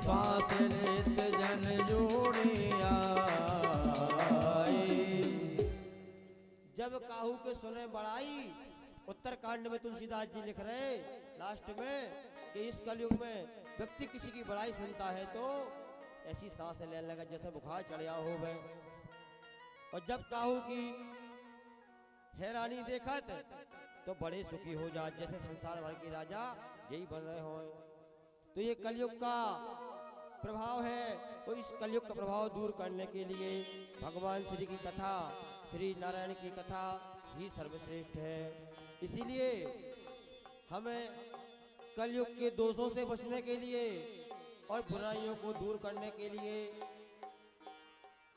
पास लेत जन जोड़े आए। जब काहू के सुने बड़ाई, उत्तरकांड में तुलसीदास जी लिख रहे लास्ट में कि इस कलयुग में व्यक्ति किसी की बड़ाई सुनता है तो ऐसी सांस लेने लगा जैसे बुखार चढ़िया हो गए। और जब काहू की हैरानी देखत तो बड़े सुखी हो जात जैसे संसार भर के राजा यही बन रहे हो। तो ये कलयुग का प्रभाव है। तो इस कलयुग का प्रभाव दूर करने के लिए भगवान श्री की कथा, श्री नारायण की कथा ही सर्वश्रेष्ठ है। इसीलिए हमें कलयुग के दोषों से बचने के लिए और बुराइयों को दूर करने के लिए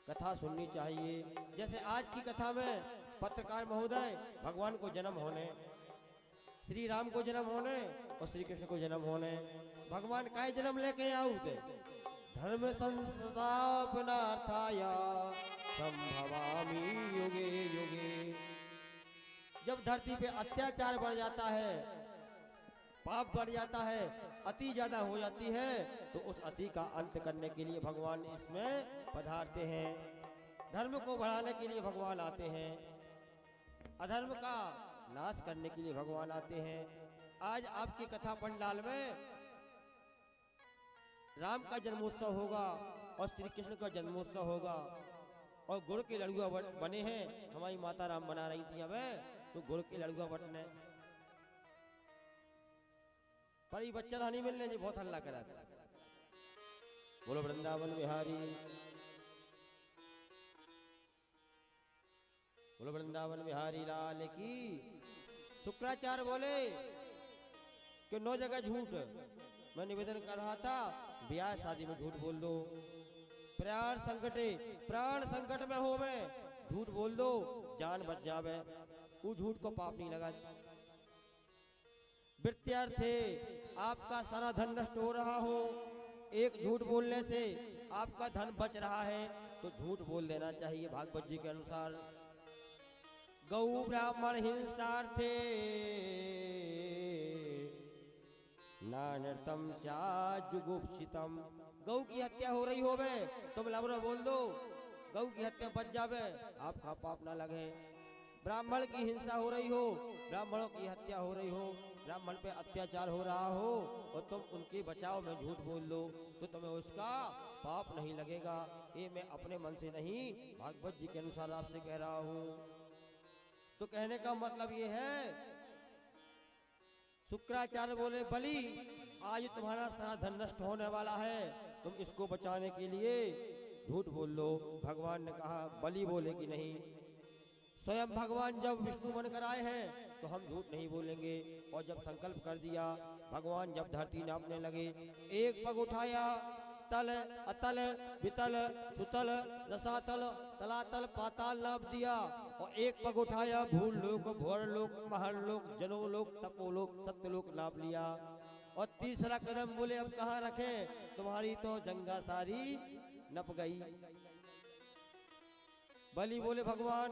कथा सुननी चाहिए। जैसे आज की कथा में पत्रकार महोदय भगवान को जन्म होने, श्री राम को जन्म होने और श्री कृष्ण को जन्म होने, भगवान का जन्म लेके आउते धर्म संस्थापनार्थाय संभवामि युगे युगे। जब धरती पे अत्याचार बढ़ जाता है, पाप बढ़ जाता है, अति ज्यादा हो जाती है, तो उस अति का अंत करने के लिए भगवान इसमें पधारते हैं। धर्म को बढ़ाने के लिए भगवान आते हैं, अधर्म का नाश करने के लिए भगवान आते हैं। आज आपकी कथा पंडाल में राम का जन्मोत्सव होगा और श्री कृष्ण का जन्मोत्सव होगा और गुड़ के लड़ुआ बने हैं। हमारी माता राम बना रही थी हमें, तो गुड़ के लड़ुआ बटने पर ये बच्चा नहीं मिलने जी बहुत हल्ला करा। बोलो वृंदावन बिहारी, बोलो वृंदावन बिहारी लाल की। शुक्राचार्य बोले कि 9 जगह झूठ मैं निवेदन कर रहा था, ब्याह शादी में झूठ बोल दो, प्राण संकट में हो में झूठ बोल दो, जान बच जावे, वो झूठ को पाप नहीं लगा। वृत्यार्थे आपका सारा धन नष्ट हो रहा हो, एक झूठ बोलने से आपका धन बच रहा है तो झूठ बोल देना चाहिए। भागवत जी के अनुसार गौ ब्राह्मण हिंसार्थे नानर्तम जुगुप्सितम। गौ की हत्या हो रही हो बे तुम लबरो बोल दो, गौ की हत्या बच जावे, आपका पाप ना लगे। ब्राह्मण की हिंसा हो रही हो, ब्राह्मणों की हत्या हो रही हो, ब्राह्मण पे अत्याचार हो रहा हो और तुम उनके बचाव में झूठ बोल लो तो तुम्हें उसका पाप नहीं लगेगा। ये मैं अपने मन से नहीं, भागवत जी के अनुसार आपसे कह रहा हूँ। तो कहने का मतलब ये है, शुक्राचार्य बोले बलि आज तुम्हारा सारा धन नष्ट होने वाला है, तुम इसको बचाने के लिए झूठ बोल लो। भगवान ने कहा, बलि बोले कि नहीं, स्वयं भगवान जब विष्णु बनकर आए हैं तो हम झूठ नहीं बोलेंगे। और जब संकल्प कर दिया, भगवान जब धरती नापने लगे, एक पग उठाया, तल अतल वितल सुतल रसातल तलातल पाताल नाप दिया, और एक पग उठाया, भूल लोक भोर लोक महर लोक जनो लोक तपोलोक सत्यलोक नाप लिया। और तीसरा कदम बोले अब कहाँ रखें, तुम्हारी तो जंगा सारी नप गई। बलि बोले भगवान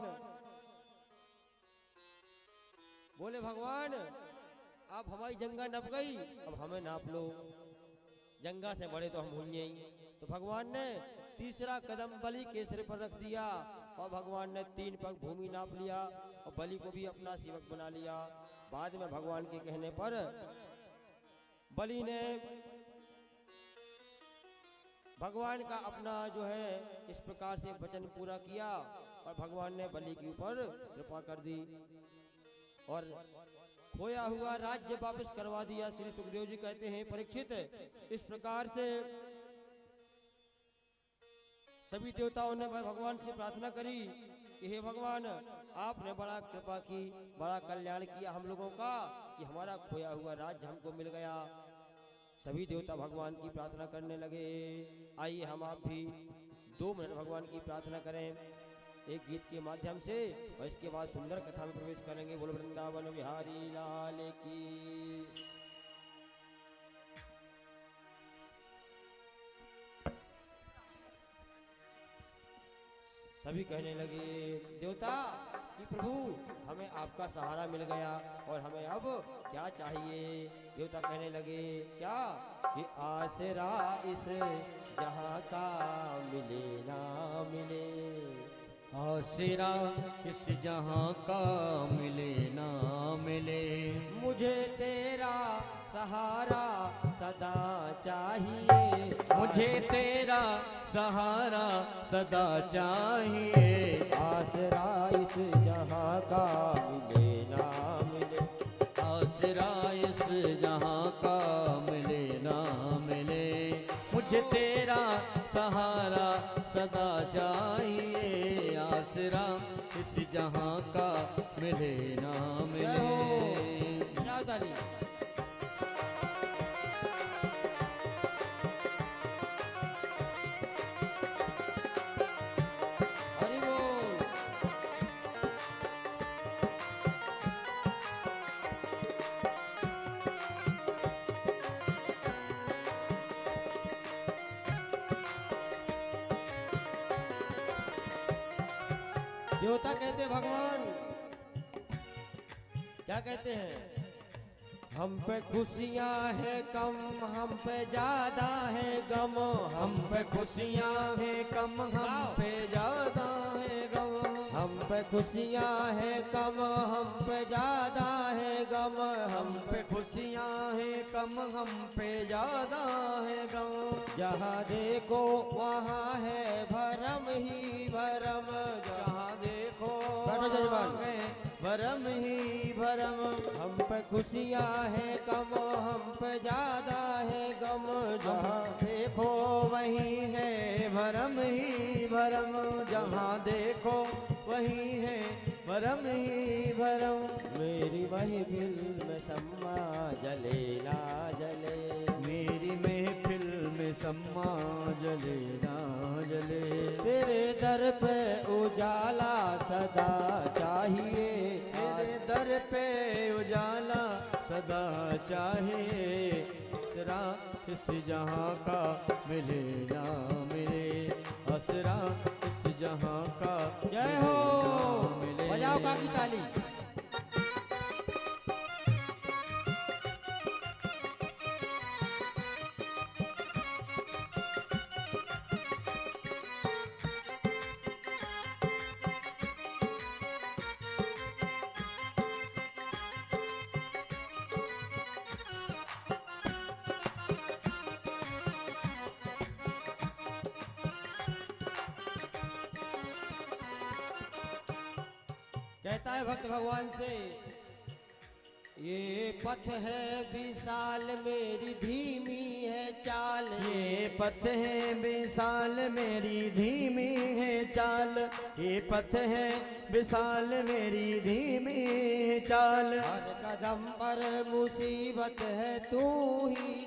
अब हमारी जंगा नप गई, अब हमें नाप लो, जंगा से बड़े तो हम हुए ही। तो भगवान ने तीसरा कदम बलि के सिर पर रख दिया और भगवान ने 3 पग भूमि नाप लिया और बलि को भी अपना सेवक बना लिया। बाद में भगवान के कहने पर बलि ने भगवान का अपना जो है इस प्रकार से वचन पूरा किया और भगवान ने बलि के ऊपर कृपा कर दी और खोया हुआ राज्य वापस करवा दिया। श्री सुखदेव जी कहते हैं, परीक्षित इस प्रकार से सभी देवताओं ने भगवान से प्रार्थना करी कि हे भगवान, आपने बड़ा कृपा की, बड़ा कल्याण किया हम लोगों का कि हमारा खोया हुआ राज्य हमको मिल गया। सभी देवता भगवान की प्रार्थना करने लगे। आइए हम आप भी 2 मिनट भगवान की प्रार्थना करें एक गीत के माध्यम से और इसके बाद सुंदर कथा में प्रवेश करेंगे। बोलो वृंदावन बिहारी लाल की। सभी कहने लगे देवता कि प्रभु हमें आपका सहारा मिल गया और हमें अब क्या चाहिए। देवता कहने लगे क्या कि आसरा इस जहां का मिले ना मिले। आसरा इस जहां का मिले ना मिले। मुझे तेरा सहारा सदा चाहिए। मुझे तेरा सहारा सदा चाहिए। आसरा इस जहां का मिले ना मिले। आसरा इस जहां का मिले ना मिले। मुझे तेरा सहारा सदा चाहिए। आसरा इस जहां का मिले ना मिले। हरि बोल। देवता कहते भगवान क्या कहते हैं, हम पे खुशियां है कम हम पे ज्यादा है गम। हम पे खुशियां है कम हम पे ज्यादा है गम। हम पे खुशियां है कम हम पे ज्यादा है गम। हम पे खुशियां है कम हम पे ज्यादा है गम। जहाँ देखो वहाँ है भरम ही भरम। जहाँ देखो बैठो जजमान। वहाँ है भरम ही भरम। हम पे खुशियां है कम हम पे ज्यादा है गम। जहाँ देखो वही है भरम ही भरम। जहाँ देखो वही है भरम ही भरम। मेरी महफिल में सम्मा जले ना जले। मेरी महफिल में सम्मा जले ना जले। तेरे दर पे उजाला सदा चाहिए। तेरे दर पे उजाला सदा चाहिए। असरा इस जहां का मिले ना मिले। असरा इस जहां का जय हो। मिले ना मिले। बजाओ काकी ताली। कहता है भक्त भगवान से, ये पथ है विशाल मेरी धीमी है चाल। ये पथ है विशाल मेरी धीमी है चाल। ये पथ है विशाल मेरी धीमी है चाल। हर कदम पर मुसीबत है तू ही।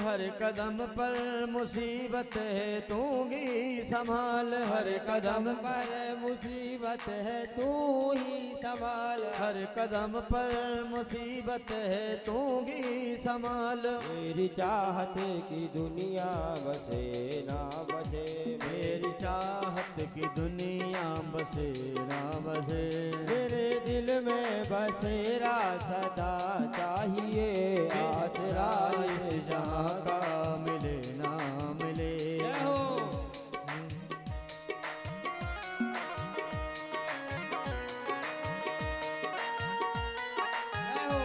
हर कदम पर मुसीबत है तू ही संभाल। हर कदम पर मुसीबत है तू ही संभाल। हर कदम पर मुसीबत है तू ही संभाल। मेरी चाहत की दुनिया बसे ना बसे। मेरी चाहत की दुनिया बसे ना बसे। मेरे दिल में बसेरा सदा चाहिए। आसरा इस जहां का मिले ना मिले। जय हो। जय हो।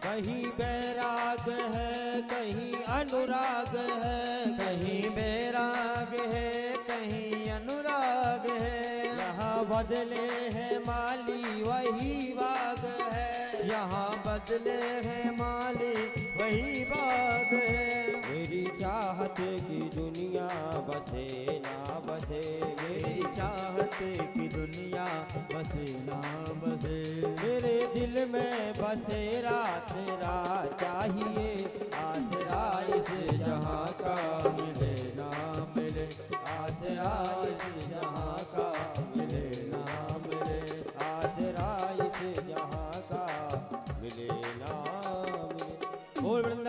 कहीं बैराग है कहीं अनुराग है। कहीं बैराग है कहीं अनुराग है। यहाँ बदले हैं माली वही बाग है। यहाँ बदले है माली वही बाग है। मेरी चाहत की दुनिया बसे ना बसे। मेरी चाहत की दुनिया बसे ना बसे। मेरे दिल में बसेरा तेरा चाहिए। आसरा इस जहां का मिले ना मिले। आसरा इस जहां का मिले ना मिले। आसरा इस जहां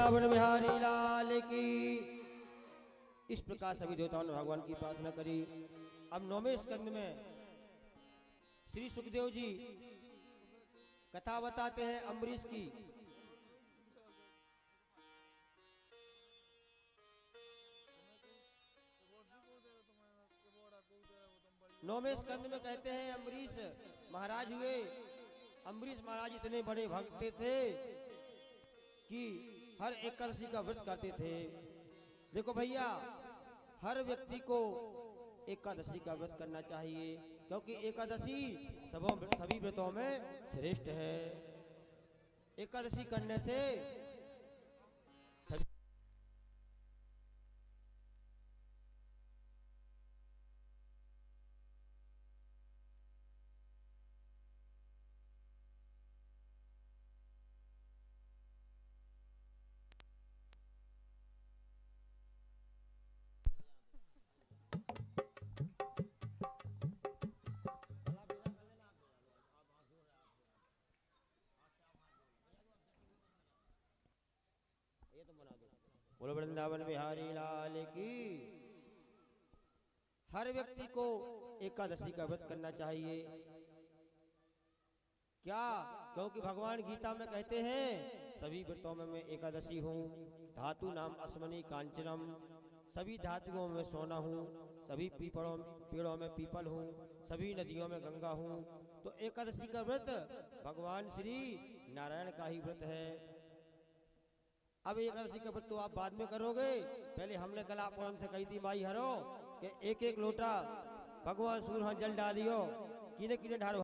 वृंदावन बिहारी लाल की। इस प्रकार सभी देवताओं ने भगवान की प्रार्थना करी। अब 9वें स्कंद में श्री सुखदेव जी कथा बताते हैं अम्बरीश की। 9वें स्कंद में कहते हैं अम्बरीश महाराज हुए। अम्बरीश महाराज इतने बड़े भक्त थे कि हर एकादशी का व्रत करते थे। देखो भैया, हर व्यक्ति को एकादशी का व्रत करना चाहिए, क्योंकि एकादशी सभी व्रतों में श्रेष्ठ है। एकादशी करने से सभी बोलो वृंदावन बिहारी लाल की। हर व्यक्ति को एकादशी का व्रत करना चाहिए। क्या? क्योंकि भगवान गीता में कहते हैं सभी व्रतों में मैं एकादशी हूँ। धातु नाम अस्मनी कांचनम, सभी धातुओं में सोना हूँ, सभी पेड़ों में पीपल हूँ, सभी नदियों में गंगा हूँ। तो एकादशी का व्रत भगवान श्री नारायण का ही व्रत है। अब एकादशी का व्रत तो आप बाद में करोगे। पहले हमने कल आपको हमसे कही थी भाई हरो कि एक एक लोटा भगवान सूर्य जल डालियो, किने किने ढारो।